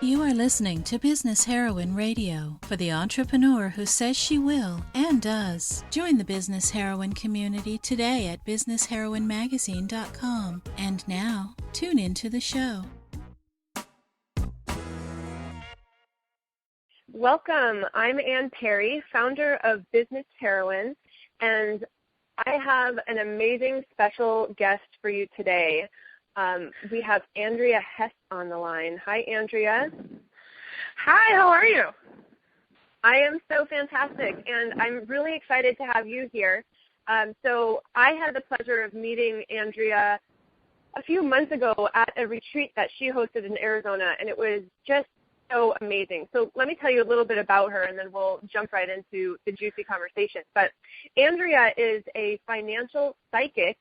You are listening to Business Heroine Radio for the entrepreneur who says she will and does. Join the Business Heroine community today at businessheroinemagazine.com. And now, tune into the show. Welcome. I'm Ann Perry, founder of Business Heroine, and I have an amazing special guest for you today. We have Andrrea Hess on the line. Hi, Andrea. Hi, how are you? I am so fantastic, and I'm really excited to have you here. So I had the pleasure of meeting Andrea a few months ago at a retreat that she hosted in Arizona, and it was just so amazing. So let me tell you a little bit about her, and then we'll jump right into the juicy conversation. But Andrea is a financial psychic,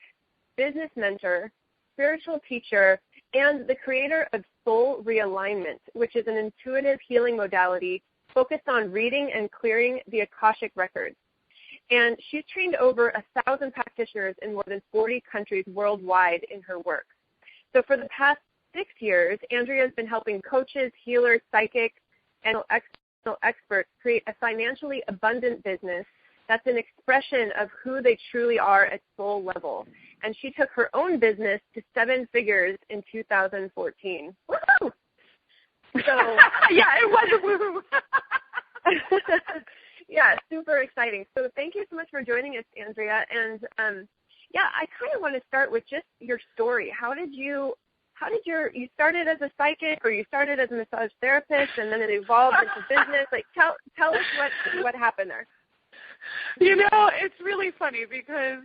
business mentor, spiritual teacher, and the creator of Soul Realignment, which is an intuitive healing modality focused on reading and clearing the Akashic Records. And she's trained over 1,000 practitioners in more than 40 countries worldwide in her work. So for the past 6 years, Andrea has been helping coaches, healers, psychics, and experts create a financially abundant business that's an expression of who they truly are at soul level. And she took her own business to 7 figures in 2014. Woohoo! So yeah, it was a woo-hoo. Yeah, super exciting. So thank you so much for joining us, Andrea. And I kind of want to start with just your story. You started as a psychic, or you started as a massage therapist, and then it evolved into business? Like, tell us what happened there. You know, it's really funny because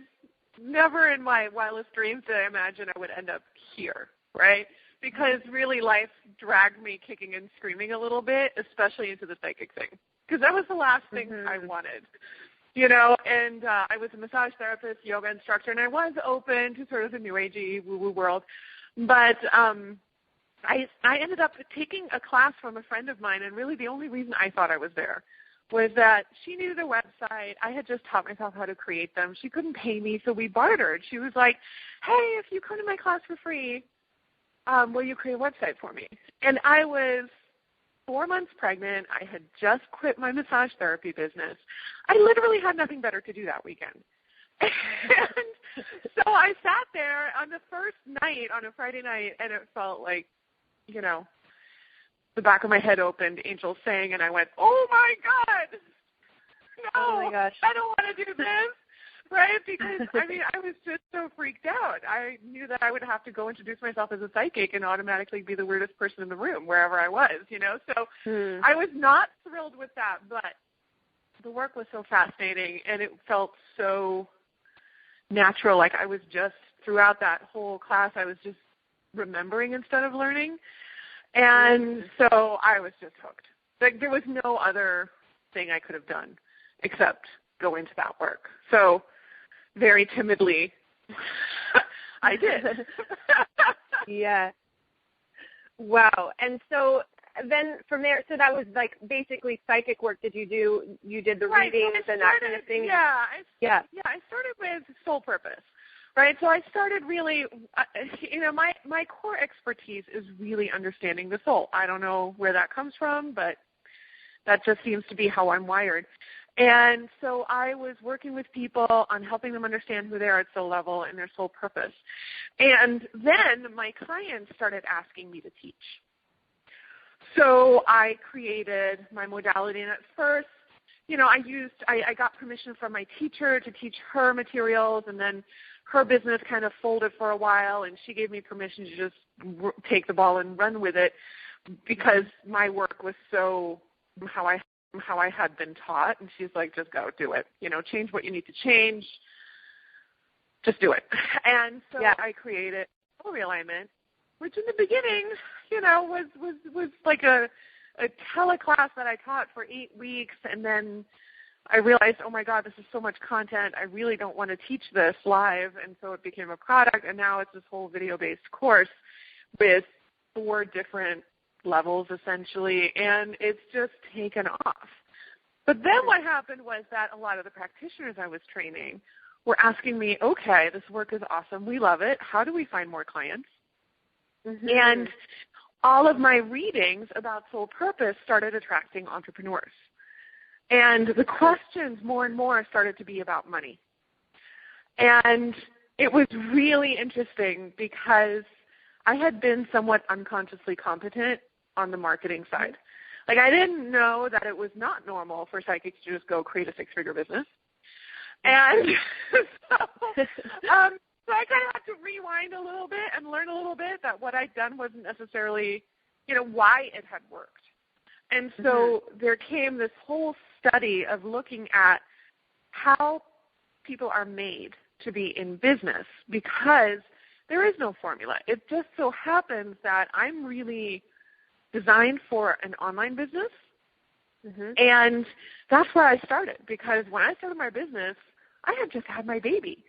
never in my wildest dreams did I imagine I would end up here, right? Because really life dragged me kicking and screaming a little bit, especially into the psychic thing, because that was the last thing I wanted, you know. And I was a massage therapist, yoga instructor, and I was open to sort of the new agey woo-woo world. But I ended up taking a class from a friend of mine, and really the only reason I thought I was there was that she needed a website. I had just taught myself how to create them. She couldn't pay me, so we bartered. She was like, hey, if you come to my class for free, will you create a website for me? And I was 4 months pregnant. I had just quit my massage therapy business. I literally had nothing better to do that weekend. And so I sat there on the first night, on a Friday night, and it felt like, you know, the back of my head opened, angels sang, and I went, oh, my God, no, oh my gosh. I don't want to do this, right? Because, I mean, I was just so freaked out. I knew that I would have to go introduce myself as a psychic and automatically be the weirdest person in the room wherever I was, you know. So I was not thrilled with that, but the work was so fascinating, and it felt so natural. Like I was just, throughout that whole class, I was just remembering instead of learning. And so I was just hooked. Like there was no other thing I could have done except go into that work. So very timidly, I did. Yeah. Wow. And so then from there, so that was like basically psychic work. You did the readings and that kind of thing? I started with soul purpose. Right, so I started really, you know, my core expertise is really understanding the soul. I don't know where that comes from, but that just seems to be how I'm wired. And so I was working with people on helping them understand who they are at soul level and their soul purpose. And then my clients started asking me to teach. So I created my modality, and at first, you know, I got permission from my teacher to teach her materials, and then her business kind of folded for a while, and she gave me permission to just take the ball and run with it because my work was so how I had been taught. And she's like, just go do it. You know, change what you need to change. Just do it. And so I created Soul Realignment, which in the beginning, you know, was like a teleclass that I taught for 8 weeks, and then I realized, oh, my God, this is so much content. I really don't want to teach this live, and so it became a product, and now it's this whole video-based course with 4 different levels, essentially, and it's just taken off. But then what happened was that a lot of the practitioners I was training were asking me, okay, this work is awesome. We love it. How do we find more clients? And all of my readings about soul purpose started attracting entrepreneurs. And the questions more and more started to be about money. And it was really interesting because I had been somewhat unconsciously competent on the marketing side. Like, I didn't know that it was not normal for psychics to just go create a six-figure business. And so I kind of had to rewind a little bit and learn a little bit that what I'd done wasn't necessarily, why it had worked. And so there came this whole study of looking at how people are made to be in business, because there is no formula. It just so happens that I'm really designed for an online business, and that's where I started, because when I started my business, I had just had my baby.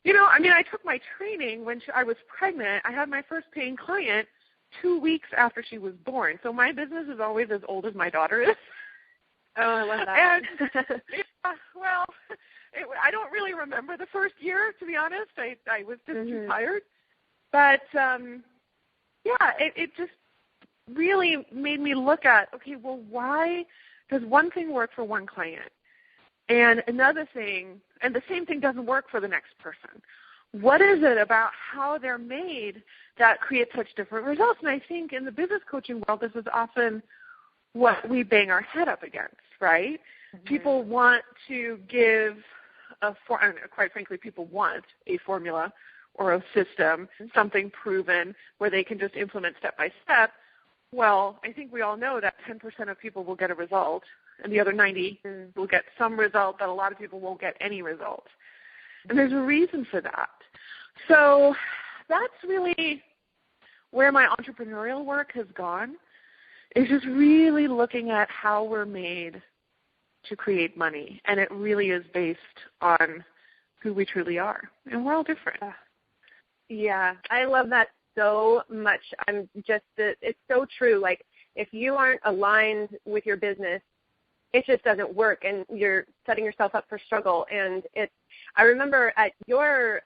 I took my training when I was pregnant. I had my first paying client 2 weeks after she was born. So my business is always as old as my daughter is. Oh, I love that. And, I don't really remember the first year, to be honest. I was just too tired. But, it just really made me look at, okay, well, why does one thing work for one client and another thing, and the same thing doesn't work for the next person? What is it about how they're made that creates such different results? And I think in the business coaching world, this is often what we bang our head up against, right? People want to give quite frankly, people want a formula or a system, something proven where they can just implement step by step. Well, I think we all know that 10% of people will get a result, and the other 90 will get some result, but a lot of people won't get any result. And there's a reason for that. So that's really where my entrepreneurial work has gone, is just really looking at how we're made to create money. And it really is based on who we truly are. And we're all different. Yeah, I love that so much. It's so true. Like, if you aren't aligned with your business, it just doesn't work, and you're setting yourself up for struggle. And I remember at your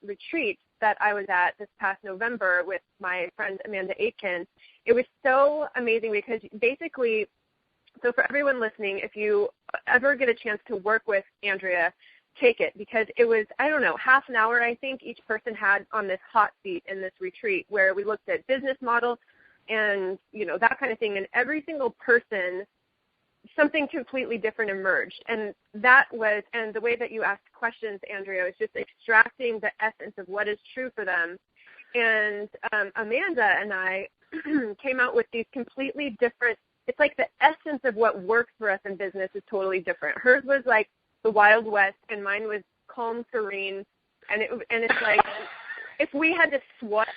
retreat that I was at this past November with my friend Amanda Aitken, it was so amazing because basically, so for everyone listening, if you ever get a chance to work with Andrea, take it, because it was, half an hour, I think, each person had on this hot seat in this retreat where we looked at business models and, that kind of thing. And every single person, something completely different emerged. And and the way that you asked questions, Andrea, was just extracting the essence of what is true for them. And Amanda and I came out with these completely different, it's like the essence of what works for us in business is totally different. Hers was like the Wild West, and mine was calm, serene. And it's like, if we had to swap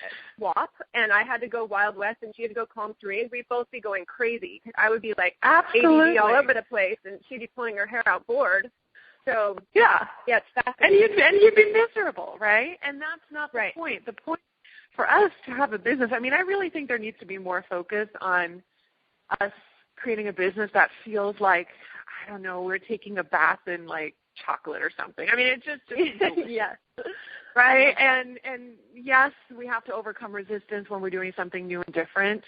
and I had to go Wild West and she had to go calm, serene, we'd both be going crazy. I would be like absolutely ADD all over the place, and she'd be pulling her hair out bored. So yeah, it's fascinating. And you'd be miserable, right? And that's not the right. point. The point for us to have a business, I really think there needs to be more focus on us creating a business that feels like, we're taking a bath in like chocolate or something. It just yes. Right? And yes, we have to overcome resistance when we're doing something new and different.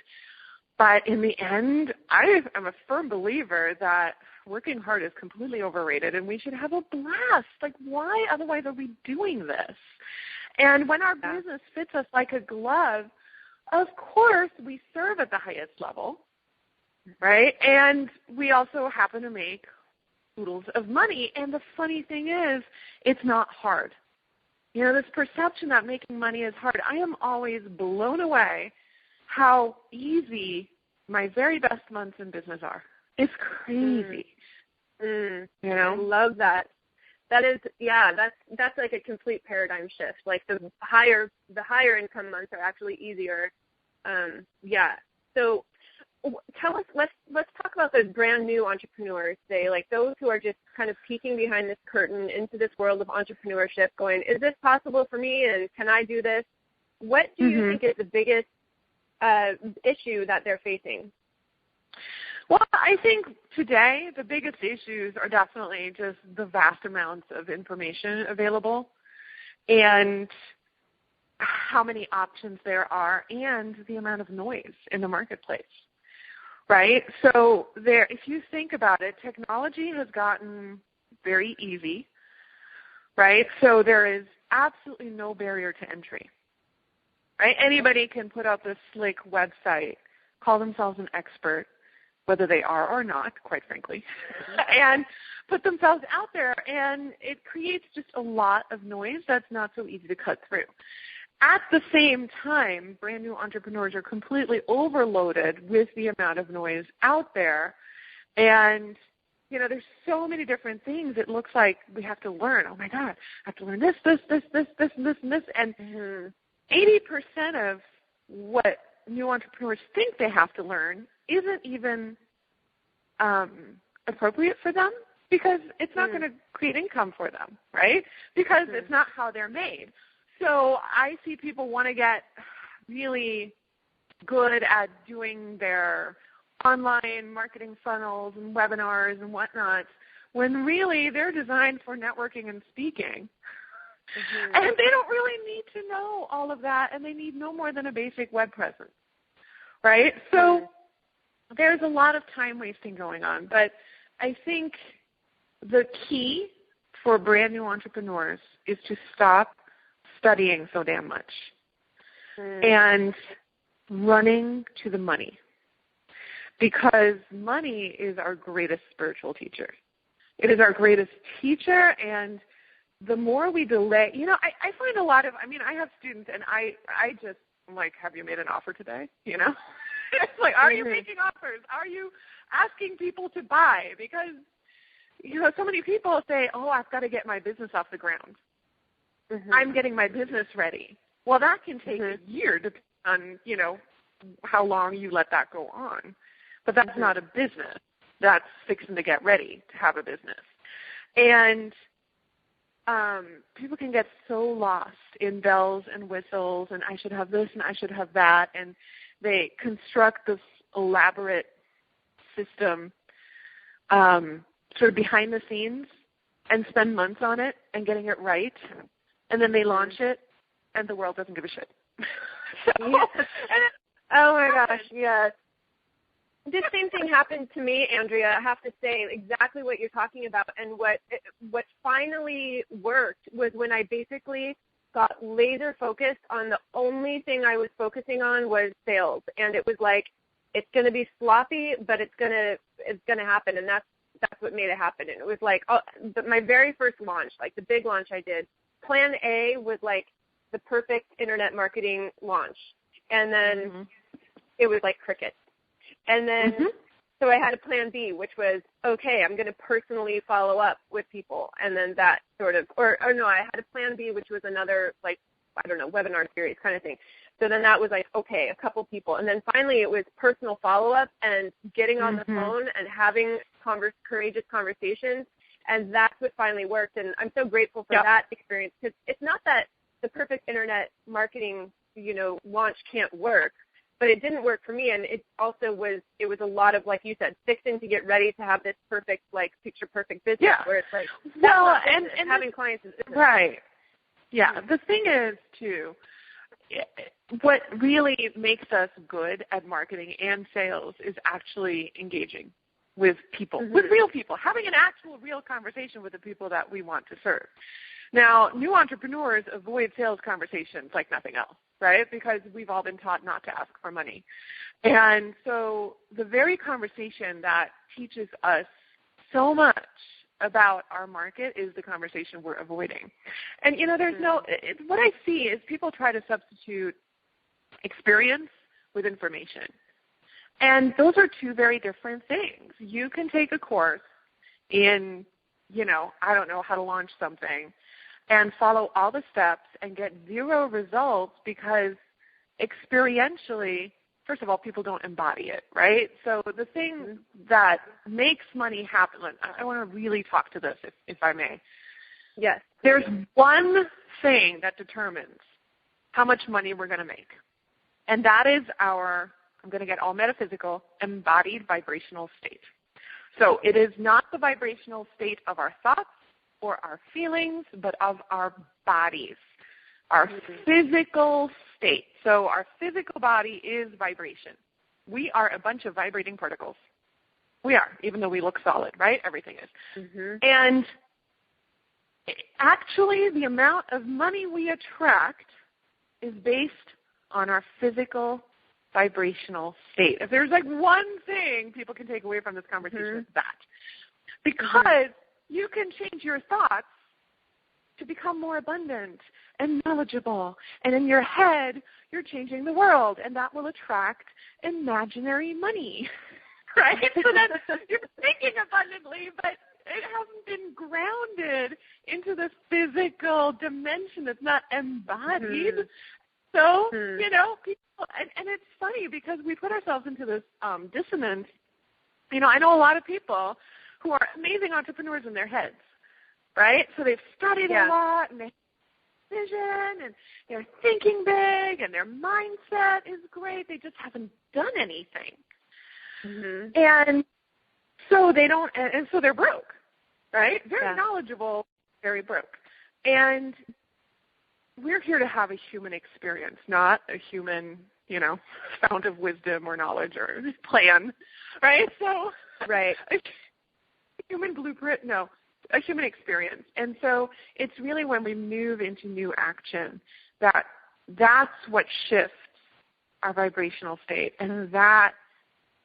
But in the end, I am a firm believer that working hard is completely overrated, and we should have a blast. Like, why otherwise are we doing this? And when our business fits us like a glove, of course, we serve at the highest level, right? And we also happen to make oodles of money. And the funny thing is, it's not hard. This perception that making money is hard, I am always blown away how easy my very best months in business are. It's crazy. I love that. That is, that's like a complete paradigm shift. Like the higher income months are actually easier. So tell us, let's talk about those brand new entrepreneurs today, like those who are just kind of peeking behind this curtain into this world of entrepreneurship going, is this possible for me, and can I do this? What do you think is the biggest issue that they're facing? Well, I think today the biggest issues are definitely just the vast amounts of information available. And how many options there are and the amount of noise in the marketplace, right? So if you think about it, technology has gotten very easy, right? So there is absolutely no barrier to entry, right? Anybody can put up a slick website, call themselves an expert, whether they are or not, quite frankly, and put themselves out there, and it creates just a lot of noise that's not so easy to cut through. At the same time, brand new entrepreneurs are completely overloaded with the amount of noise out there, and there's so many different things. It looks like we have to learn. Oh my God, I have to learn this, and this, and 80% of what new entrepreneurs think they have to learn isn't even appropriate for them, because it's not going to create income for them, right? Because it's not how they're made. So I see people want to get really good at doing their online marketing funnels and webinars and whatnot, when really they're designed for networking and speaking. And they don't really need to know all of that, and they need no more than a basic web presence, right? So there's a lot of time wasting going on. But I think the key for brand new entrepreneurs is to stop studying so damn much and running to the money, because money is our greatest spiritual teacher. It is our greatest teacher, and the more we delay, I find a lot of, I have students, and I just, I'm like, have you made an offer today? It's like, are you making offers? Are you asking people to buy? Because, so many people say, oh, I've got to get my business off the ground. I'm getting my business ready. Well, that can take a year, depending on, how long you let that go on. But that's not a business. That's fixing to get ready to have a business. And people can get so lost in bells and whistles, and I should have this and I should have that, and they construct this elaborate system sort of behind the scenes and spend months on it and getting it right, and then they launch it, and the world doesn't give a shit. Oh, my gosh, yes. This same thing happened to me, Andrea. I have to say exactly what you're talking about. And what finally worked was when I basically got laser focused on the only thing I was focusing on was sales. And it was like, it's going to be sloppy, but it's going to happen. And that's what made it happen. And it was like my very first launch, like the big launch I did, plan A was like the perfect internet marketing launch. And then it was like crickets. And then, so I had a plan B, which was, okay, I'm going to personally follow up with people. And then that sort of, or no, I had a plan B, which was another, like, I don't know, webinar series kind of thing. So then that was like, okay, a couple people. And then finally it was personal follow-up and getting on the phone and having courageous conversations. And that's what finally worked. And I'm so grateful for that experience, because it's not that the perfect internet marketing, launch can't work. But it didn't work for me, and it also was a lot of, like you said, fixing to get ready to have this perfect, like, picture-perfect business where it's like, well, and having clients is business. Right. Yeah. The thing is, too, what really makes us good at marketing and sales is actually engaging with people, with real people, having an actual real conversation with the people that we want to serve. Now, new entrepreneurs avoid sales conversations like nothing else, right? Because we've all been taught not to ask for money. And so the very conversation that teaches us so much about our market is the conversation we're avoiding. And, there's what I see is people try to substitute experience with information. And those are two very different things. You can take a course in, I don't know how to launch something, and follow all the steps and get zero results because experientially, first of all, people don't embody it, right? So the thing that makes money happen, I want to really talk to this, if I may. Yes. There's one thing that determines how much money we're going to make, and that is our, I'm going to get all metaphysical, embodied vibrational state. So it is not the vibrational state of our thoughts or our feelings, but of our bodies. our physical state. So our physical body is vibration. We are a bunch of vibrating particles. We are, even though we look solid, right? Everything is. And actually, the amount of money we attract is based on our physical vibrational state. If there's like one thing people can take away from this conversation, it's that. Because you can change your thoughts to become more abundant and knowledgeable. And in your head, you're changing the world, and that will attract imaginary money, right? So then you're thinking abundantly, but it hasn't been grounded into the physical dimension. It's not embodied. So, you know, people, and it's funny because we put ourselves into this dissonance. You know, I know a lot of people who are amazing entrepreneurs in their heads, right? So they've studied a lot, and they have vision, and they're thinking big, and their mindset is great. They just haven't done anything. And so they don't, and so they're broke, right? Very knowledgeable, very broke. And we're here to have a human experience, not a human, you know, fount of wisdom or knowledge or plan, right? So, a human blueprint, no, a human experience. And so it's really when we move into new action that's what shifts our vibrational state. And that,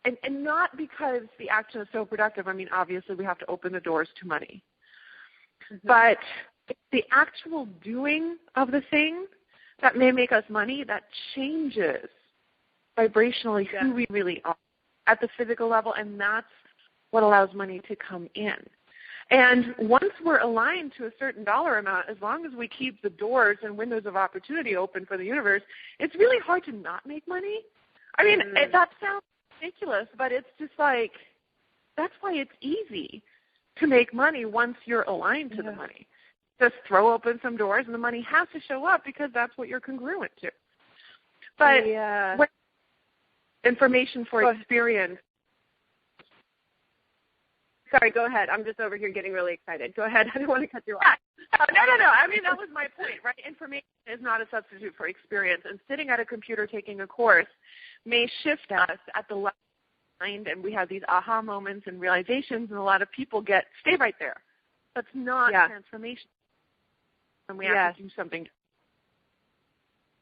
and not because the action is so productive. I mean, obviously we have to open the doors to money. But the actual doing of the thing that may make us money, that changes vibrationally who we really are at the physical level, and that's what allows money to come in. And once we're aligned to a certain dollar amount, as long as we keep the doors and windows of opportunity open for the universe, it's really hard to not make money. I mean, that sounds ridiculous, but it's just like, that's why it's easy to make money once you're aligned to the money. Just throw open some doors and the money has to show up because that's what you're congruent to. But information for experience. Sorry, go ahead. I'm just over here getting really excited. Go ahead. I don't want to cut you off. No. I mean, that was my point, right? Information is not a substitute for experience. And sitting at a computer taking a course may shift us at the level of mind, and we have these aha moments and realizations, and a lot of people stay right there. That's not transformation. And we have to do something.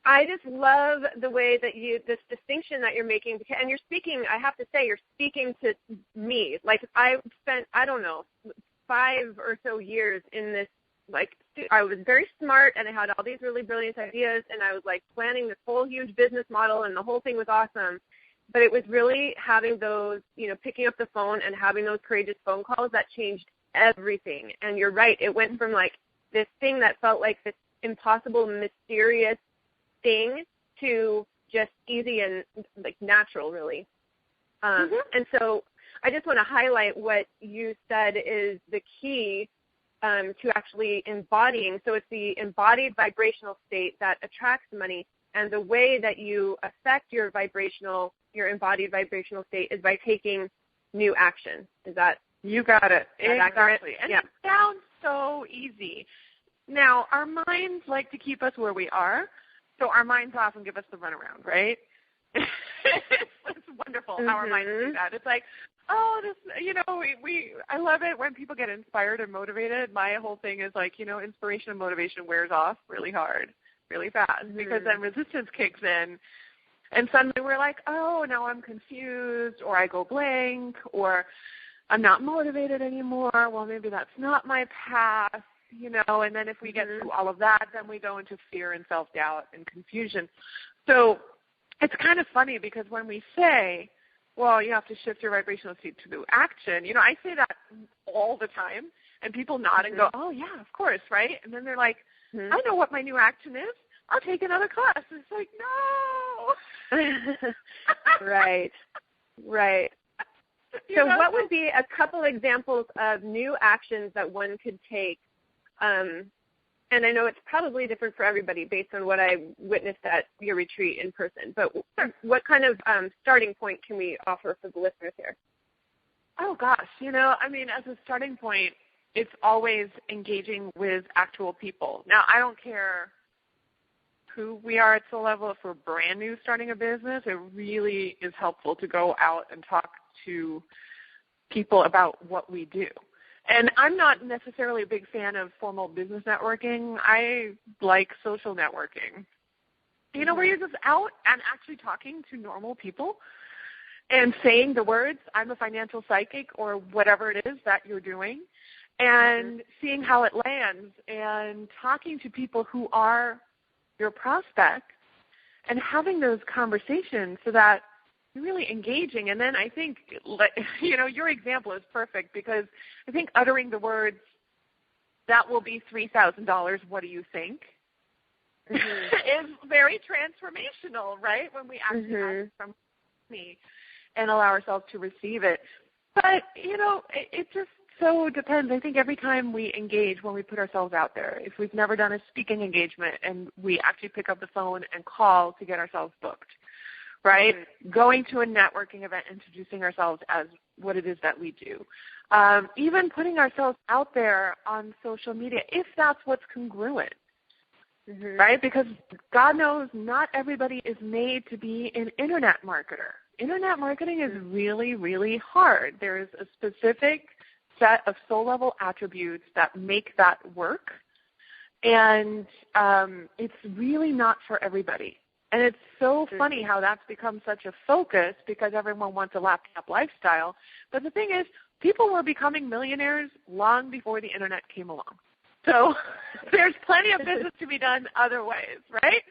I just love the way that this distinction that you're making, and you're speaking, I have to say, you're speaking to me. Like, I've spent, I don't know, 5 or so years in this, like, I was very smart, and I had all these really brilliant ideas, and I was, like, planning this whole huge business model, and the whole thing was awesome. But it was really having those, you know, picking up the phone and having those courageous phone calls that changed everything. And you're right, it went from, like, this thing that felt like this impossible, mysterious thing to just easy and like natural, really. And so I just want to highlight what you said is the key to actually embodying. So it's the embodied vibrational state that attracts money, and the way that you affect your embodied vibrational state is by taking new action. Is that? You got it. Exactly. And it sounds so easy. Now, our minds like to keep us where we are, so our minds often give us the runaround, right? It's wonderful how our minds do that. It's like, oh, this, you know, I love it when people get inspired and motivated. My whole thing is like, you know, inspiration and motivation wears off really hard, really fast, because then resistance kicks in, and suddenly we're like, oh, now I'm confused, or I go blank, or I'm not motivated anymore. Well, maybe that's not my path. You know, and then if we get through all of that, then we go into fear and self-doubt and confusion. So it's kind of funny because when we say, well, you have to shift your vibrational state to action, you know, I say that all the time, and people nod and go, oh, yeah, of course, right? And then they're like, I know what my new action is. I'll take another class. And it's like, no. Right. So what would be a couple examples of new actions that one could take? And I know it's probably different for everybody based on what I witnessed at your retreat in person, but what kind of starting point can we offer for the listeners here? Oh, gosh. You know, I mean, as a starting point, it's always engaging with actual people. Now, I don't care who we are at Soul Level, if we're brand new starting a business, it really is helpful to go out and talk to people about what we do. And I'm not necessarily a big fan of formal business networking. I like social networking. You know, where you're just out and actually talking to normal people and saying the words, I'm a financial psychic, or whatever it is that you're doing, and seeing how it lands, and talking to people who are your prospects and having those conversations so that you're really engaging. And then I think, you know, your example is perfect, because I think uttering the words, that will be $3,000, what do you think? Is very transformational, right? When we actually ask from me and allow ourselves to receive it. But, you know, it just so depends. I think every time we engage, when we put ourselves out there, if we've never done a speaking engagement and we actually pick up the phone and call to get ourselves booked, right? Going to a networking event, introducing ourselves as what it is that we do. Even putting ourselves out there on social media, if that's what's congruent. Right? Because God knows not everybody is made to be an internet marketer. Internet marketing is really, really hard. There is a specific set of soul level attributes that make that work. And it's really not for everybody. And it's so funny how that's become such a focus, because everyone wants a laptop lifestyle. But the thing is, people were becoming millionaires long before the internet came along. So there's plenty of business to be done other ways, right?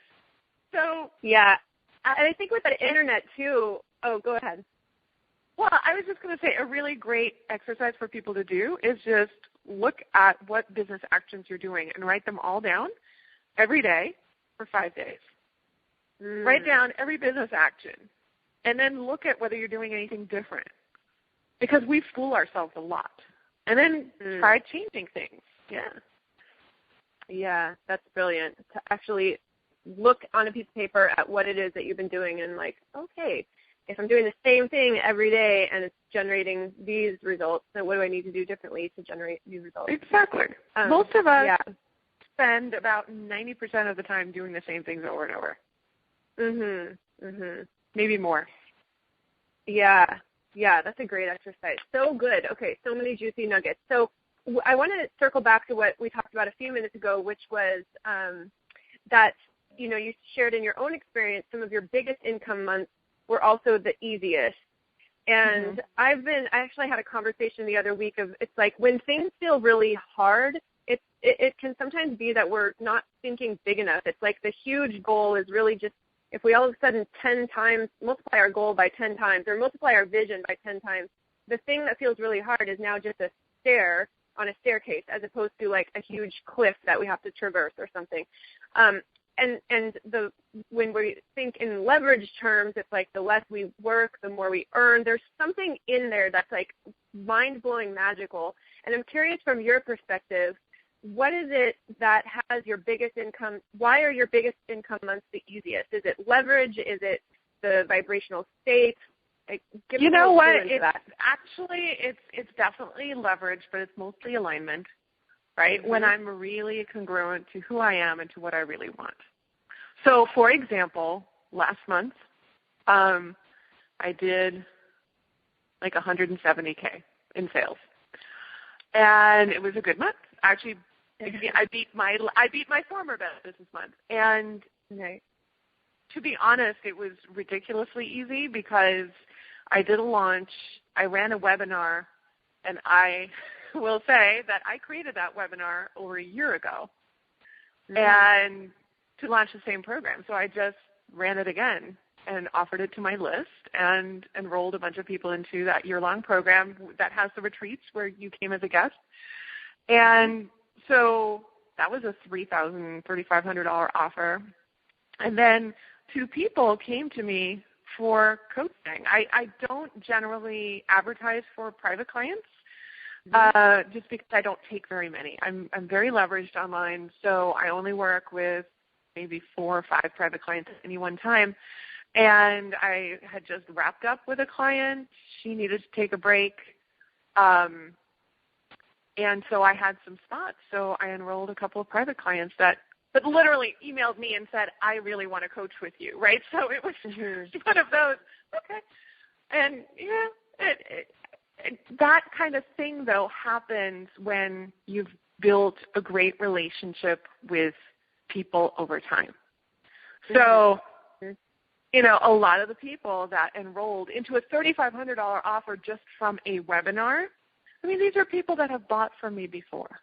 So yeah, and I think with the internet too. Oh, go ahead. Well, I was just going to say a really great exercise for people to do is just look at what business actions you're doing and write them all down every day for 5 days. Write down every business action, and then look at whether you're doing anything different, because we fool ourselves a lot. And then try changing things. Yeah. Yeah, that's brilliant. To actually look on a piece of paper at what it is that you've been doing and like, okay, if I'm doing the same thing every day and it's generating these results, then what do I need to do differently to generate these results? Exactly. Most of us spend about 90% of the time doing the same things over and over. Maybe more. Yeah, that's a great exercise. So good. Okay, so many juicy nuggets. So I want to circle back to what we talked about a few minutes ago, which was that, you know, you shared in your own experience some of your biggest income months were also the easiest. And I actually had a conversation the other week of, it's like when things feel really hard, it can sometimes be that we're not thinking big enough. It's like the huge goal is really just, if we all of a sudden 10 times, multiply our goal by 10 times or multiply our vision by 10 times, the thing that feels really hard is now just a stair on a staircase, as opposed to like a huge cliff that we have to traverse or something. When we think in leverage terms, it's like the less we work, the more we earn. There's something in there that's like mind-blowing magical. And I'm curious from your perspective, what is it that has your biggest income? Why are your biggest income months the easiest? Is it leverage? Is it the vibrational state? You know what? It's definitely leverage, but it's mostly alignment, right? When I'm really congruent to who I am and to what I really want. So, for example, last month, I did like 170K in sales, and it was a good month. Actually, I beat my former best this month, and to be honest, it was ridiculously easy because I did a launch, I ran a webinar, and I will say that I created that webinar over a year ago and to launch the same program. So I just ran it again and offered it to my list and enrolled a bunch of people into that year-long program that has the retreats where you came as a guest. And so that was a $3,500 offer. And then 2 people came to me for coaching. I don't generally advertise for private clients just because I don't take very many. I'm very leveraged online, so I only work with maybe 4 or 5 private clients at any one time. And I had just wrapped up with a client. She needed to take a break. And so I had some spots. So I enrolled a couple of private clients that but literally emailed me and said, I really want to coach with you, right? So it was one of those, okay. And, that kind of thing, though, happens when you've built a great relationship with people over time. So, a lot of the people that enrolled into a $3,500 offer just from a webinar, these are people that have bought from me before,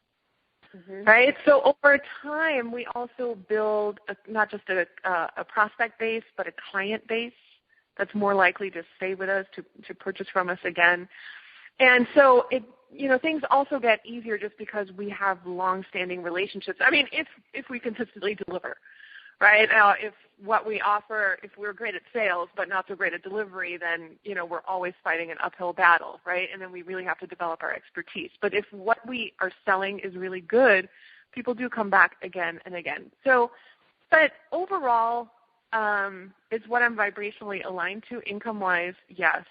right? So over time, we also build not just a prospect base, but a client base that's more likely to stay with us, to purchase from us again. And so things also get easier just because we have long-standing relationships. If we consistently deliver, right? If what we offer, if we're great at sales but not so great at delivery, then, we're always fighting an uphill battle, right? And then we really have to develop our expertise. But if what we are selling is really good, people do come back again and again. So, but overall, it's what I'm vibrationally aligned to, income-wise, yes.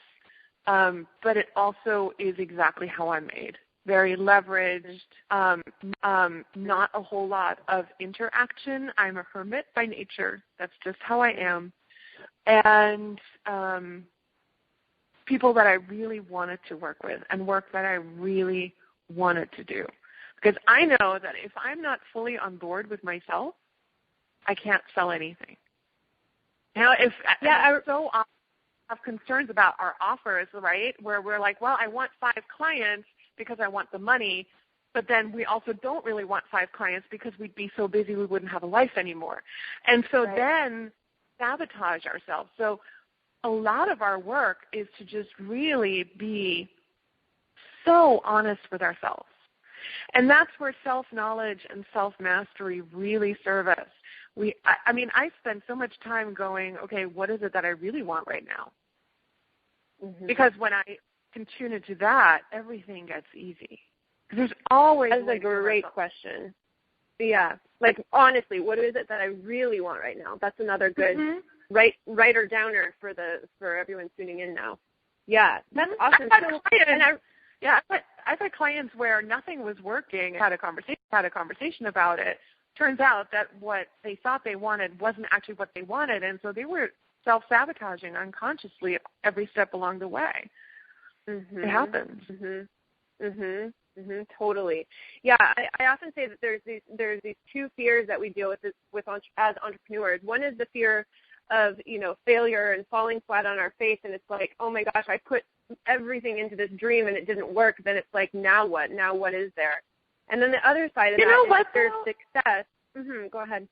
But it also is exactly how I'm made. Very leveraged, not a whole lot of interaction. I'm a hermit by nature. That's just how I am. And people that I really wanted to work with and work that I really wanted to do. Because I know that if I'm not fully on board with myself, I can't sell anything. I so often have concerns about our offers, right, where we're like, well, I want 5 clients because I want the money, but then we also don't really want 5 clients because we'd be so busy we wouldn't have a life anymore. And so then sabotage ourselves. So a lot of our work is to just really be so honest with ourselves. And that's where self-knowledge and self-mastery really serve us. I spend so much time going, okay, what is it that I really want right now? Because when I can tune into that, everything gets easy. There's always That's a great question. Yeah. Honestly, what is it that I really want right now? That's another good writer downer for everyone tuning in now. Yeah, that's awesome. I've had clients where nothing was working. Had a conversation about it. Turns out that what they thought they wanted wasn't actually what they wanted, and so they were self-sabotaging unconsciously every step along the way. It happens. Totally. Yeah, I often say that there's these 2 fears that we deal with as entrepreneurs. One is the fear of failure and falling flat on our face, and it's like, oh my gosh, I put everything into this dream and it didn't work. Then it's like, now what? Now what is there? And then the other side of that is there's success. Go ahead.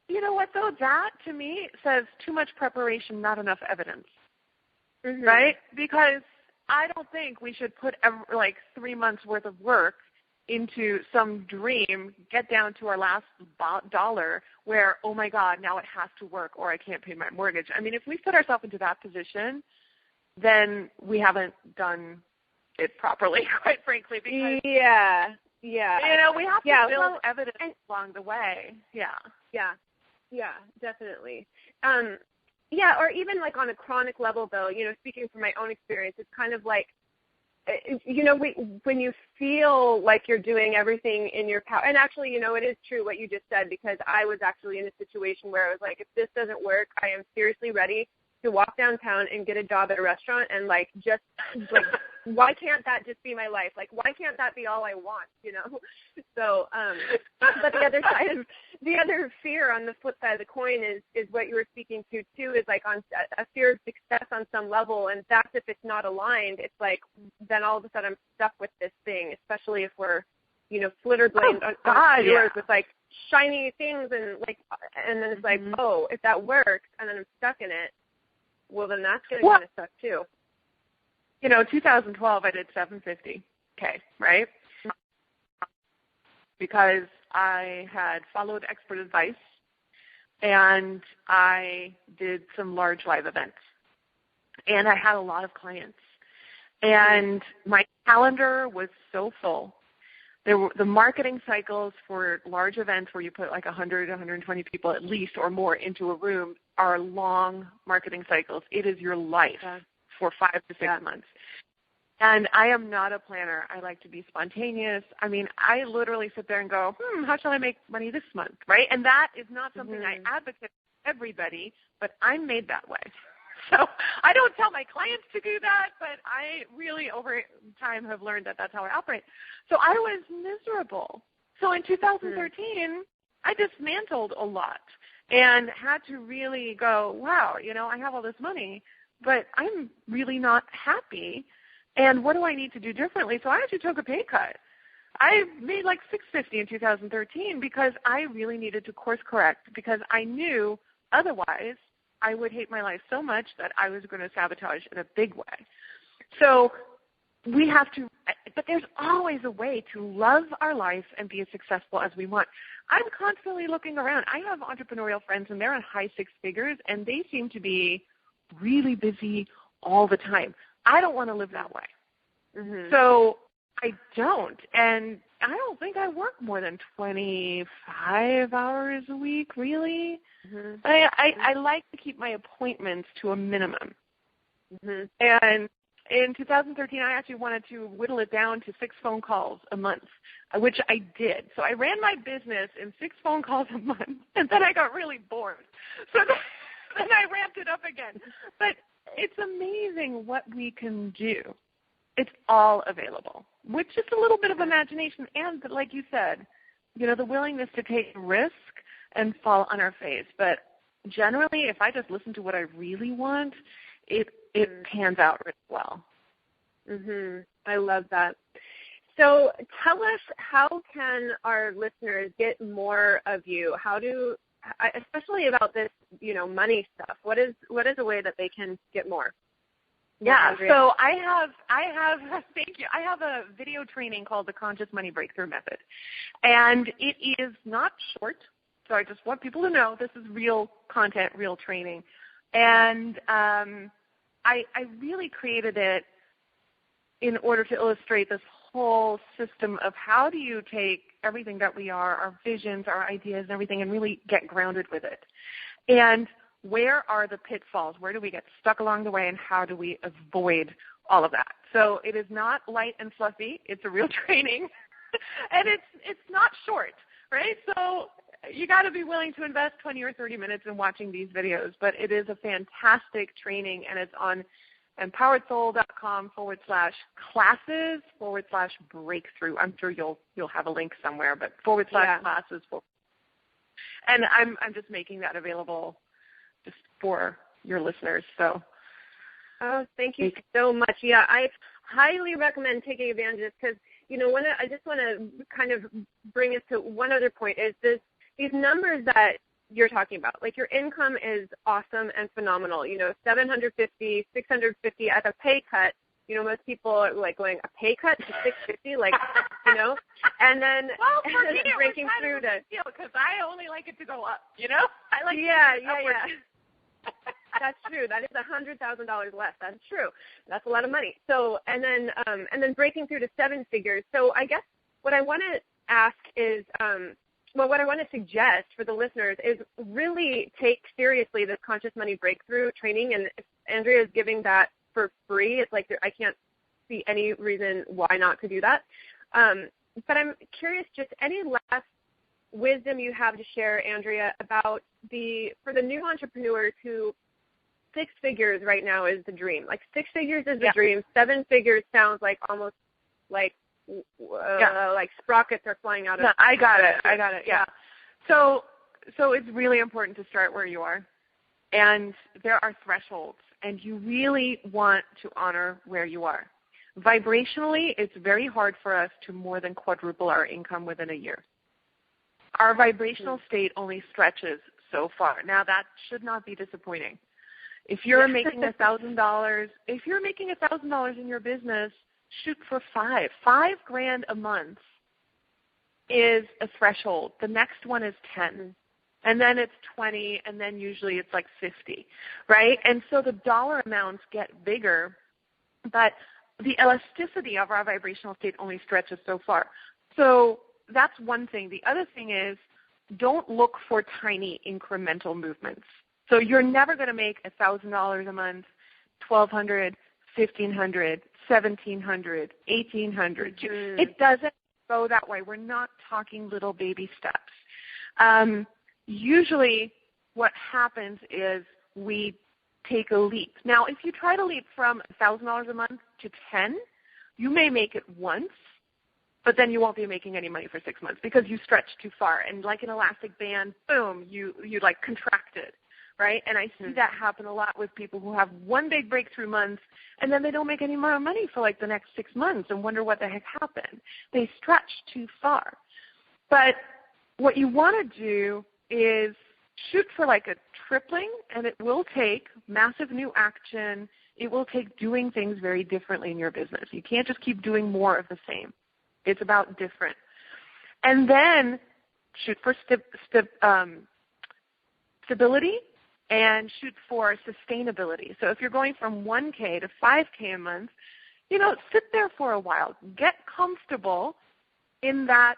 You know what, though? That, to me, says too much preparation, not enough evidence, right? Because I don't think we should put 3 months' worth of work into some dream, get down to our last dollar where, oh, my God, now it has to work or I can't pay my mortgage. If we put ourselves into that position, then we haven't done it properly, quite frankly. Because, we have to build evidence along the way. Yeah, definitely. Or even on a chronic level, though, speaking from my own experience, it's kind of like, when you feel like you're doing everything in your power, and actually, it is true what you just said, because I was actually in a situation where I was like, if this doesn't work, I am seriously ready to walk downtown and get a job at a restaurant and why can't that just be my life? Why can't that be all I want? So, but the other fear on the flip side of the coin is what you were speaking to too, is on a fear of success on some level, and that's if it's not aligned. It's then all of a sudden I'm stuck with this thing, especially if we're flitterblamed entrepreneurs with shiny things and then it's if that works and then I'm stuck in it, well, then that's going to kind of suck too. 2012, I did $750K, right? Because I had followed expert advice and I did some large live events. And I had a lot of clients. And my calendar was so full. There were the marketing cycles for large events where you put 100, 120 people at least or more into a room are long marketing cycles. It is your life for 5 to 6 months. And I am not a planner. I like to be spontaneous. I mean, I literally sit there and go, how shall I make money this month, right? And that is not something I advocate for everybody, but I'm made that way. So I don't tell my clients to do that, but I really over time have learned that that's how I operate. So I was miserable. So in 2013, I dismantled a lot and had to really go, wow, I have all this money, but I'm really not happy. And what do I need to do differently? So I actually took a pay cut. I made like $650 in 2013 because I really needed to course correct because I knew otherwise I would hate my life so much that I was going to sabotage in a big way. So we have to, but there's always a way to love our life and be as successful as we want. I'm constantly looking around. I have entrepreneurial friends, and they're in high six figures, and they seem to be really busy all the time. I don't want to live that way. So I don't. And I don't think I work more than 25 hours a week, really. I like to keep my appointments to a minimum. And in 2013, I actually wanted to whittle it down to 6 phone calls a month, which I did. So I ran my business in 6 phone calls a month, and then I got really bored. So then I ramped it up again. But it's amazing what we can do. It's all available, with just a little bit of imagination and, like you said, the willingness to take a risk and fall on our face. But generally, if I just listen to what I really want, it pans out really well. I love that. So tell us, how can our listeners get more of you? How do, especially about this, money stuff, what is a way that they can get more? Yeah, so I have thank you. I have a video training called the Conscious Money Breakthrough Method. And it is not short, so I just want people to know this is real content, real training. And I really created it in order to illustrate this whole system of how do you take everything that we are, our visions, our ideas, and everything, and really get grounded with it. And where are the pitfalls? Where do we get stuck along the way, and how do we avoid all of that? So it is not light and fluffy. It's a real training, and it's not short, right? So you got to be willing to invest 20 or 30 minutes in watching these videos, but it is a fantastic training, and it's on empoweredsoul.com/classes/breakthrough. I'm sure you'll have a link somewhere, but /classes. And I'm just making that available just for your listeners. So, thank you so much. Yeah, I highly recommend taking advantage of this because, I just want to kind of bring us to one other point is these numbers that you're talking about. Like, your income is awesome and phenomenal. $750, $650 at a pay cut. Most people are like going, a pay cut to $650, and then for me, breaking through to, because I only like it to go up. I like yeah. That's true. That is $100,000 less. That's true. That's a lot of money. So, and then breaking through to 7 figures. So I guess what I want to ask is, what I want to suggest for the listeners is really take seriously this Conscious Money Breakthrough training. And if Andrea is giving that for free, it's like I can't see any reason why not to do that. But I'm curious, just any last wisdom you have to share, Andrea, about for the new entrepreneurs who 6 figures right now is the dream. Like 6 figures is the dream. 7 figures sounds like almost like sprockets are flying out of. No, I got it. Yeah. So it's really important to start where you are, and there are thresholds, and you really want to honor where you are. Vibrationally, it's very hard for us to more than quadruple our income within a year. Our vibrational state only stretches so far. Now, that should not be disappointing. If you're making $1,000 in your business, shoot for 5. $5,000 a month is a threshold. The next one is 10, and then it's 20, and then usually it's like 50, right? And so the dollar amounts get bigger, but the elasticity of our vibrational state only stretches so far. So that's one thing. The other thing is, don't look for tiny incremental movements. So you're never going to make $1,000 a month, $1,200, $1,500, 1,700, 1,800. It doesn't go that way. We're not talking little baby steps. Usually what happens is we take a leap. Now, if you try to leap from $1,000 a month to 10, you may make it once, but then you won't be making any money for 6 months because you stretched too far. And like an elastic band, boom, you like contracted, right? And I see that happen a lot with people who have one big breakthrough month, and then they don't make any more money for like the next 6 months and wonder what the heck happened. They stretched too far. But what you want to do is shoot for like a tripling, and it will take massive new action. It will take doing things very differently in your business. You can't just keep doing more of the same. It's about different. And then shoot for stability and shoot for sustainability. So if you're going from 1K to 5K a month, sit there for a while. Get comfortable in that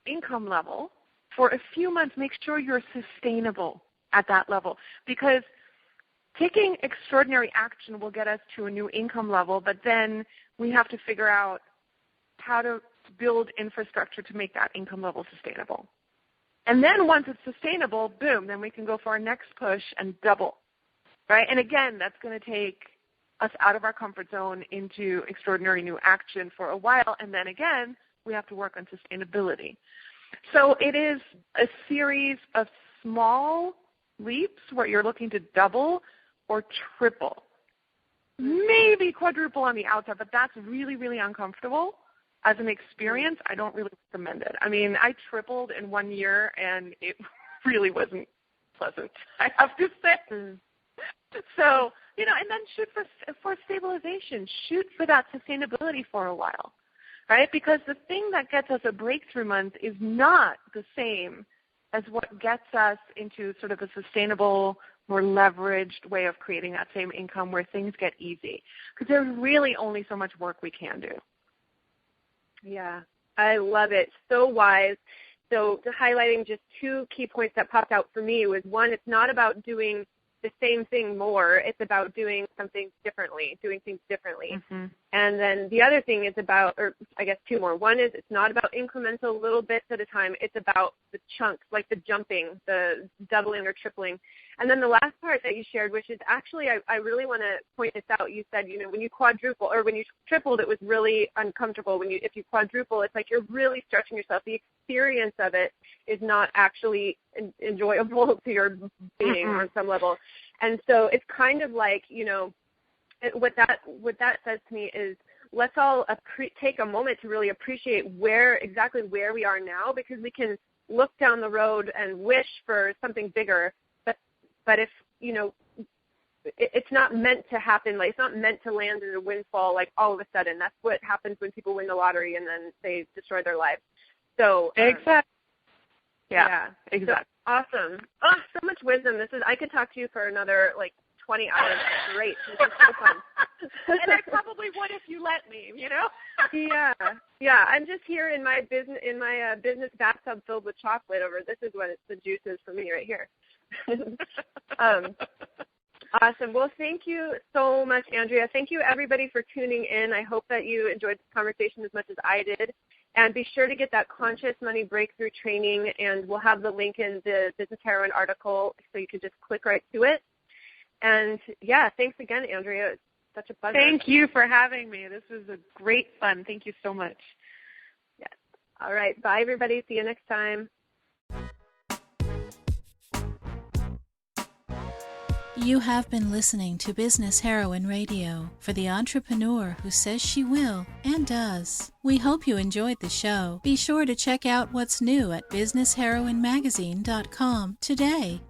income level for a few months. Make sure you're sustainable at that level, because taking extraordinary action will get us to a new income level, but then we have to figure out how to build infrastructure to make that income level sustainable. And then once it's sustainable, boom, then we can go for our next push and double, right? And again, that's going to take us out of our comfort zone into extraordinary new action for a while, and then again, we have to work on sustainability. So it is a series of small leaps where you're looking to double or triple, maybe quadruple on the outside, but that's really, really uncomfortable. As an experience, I don't really recommend it. I mean, I tripled in 1 year, and it really wasn't pleasant, I have to say. So, and then shoot for stabilization. Shoot for that sustainability for a while, right? Because the thing that gets us a breakthrough month is not the same as what gets us into sort of a sustainable, more leveraged way of creating that same income where things get easy. Because there's really only so much work we can do. Yeah, I love it. So wise. So highlighting just 2 key points that popped out for me was, one, it's not about doing the same thing more. It's about doing something differently, doing things differently. Mm-hmm. And then the other thing is about, or I guess 2 more. One is it's not about incremental little bits at a time. It's about the chunks, like the jumping, the doubling or tripling. And then the last part that you shared, which is actually, I really want to point this out. You said, when you quadruple or when you tripled, it was really uncomfortable. If you quadruple, it's like you're really stretching yourself. The experience of it is not actually enjoyable to your being on some level. And so it's kind of like, what that says to me is, let's all take a moment to really appreciate exactly where we are now, because we can look down the road and wish for something bigger. But if, it's not meant to happen, like it's not meant to land in a windfall like all of a sudden. That's what happens when people win the lottery and then they destroy their lives. So exactly. Yeah, exactly. So, awesome. Oh, so much wisdom. I could talk to you for another 20 hours. Great. This is so fun. And I probably would if you let me, Yeah. I'm just here in my business bathtub filled with chocolate this is what the juice is for me right here. Awesome. Well, thank you so much, Andrea. Thank you, everybody, for tuning in. I hope that you enjoyed this conversation as much as I did. And be sure to get that Conscious Money Breakthrough training, and we'll have the link in the Business Heroine article, so you can just click right to it. And, yeah, thanks again, Andrea. It's such a pleasure. Thank you for having me. This was a great fun. Thank you so much. Yes. All right. Bye, everybody. See you next time. You have been listening to Business Heroine Radio for the entrepreneur who says she will and does. We hope you enjoyed the show. Be sure to check out what's new at businessheroinemagazine.com today.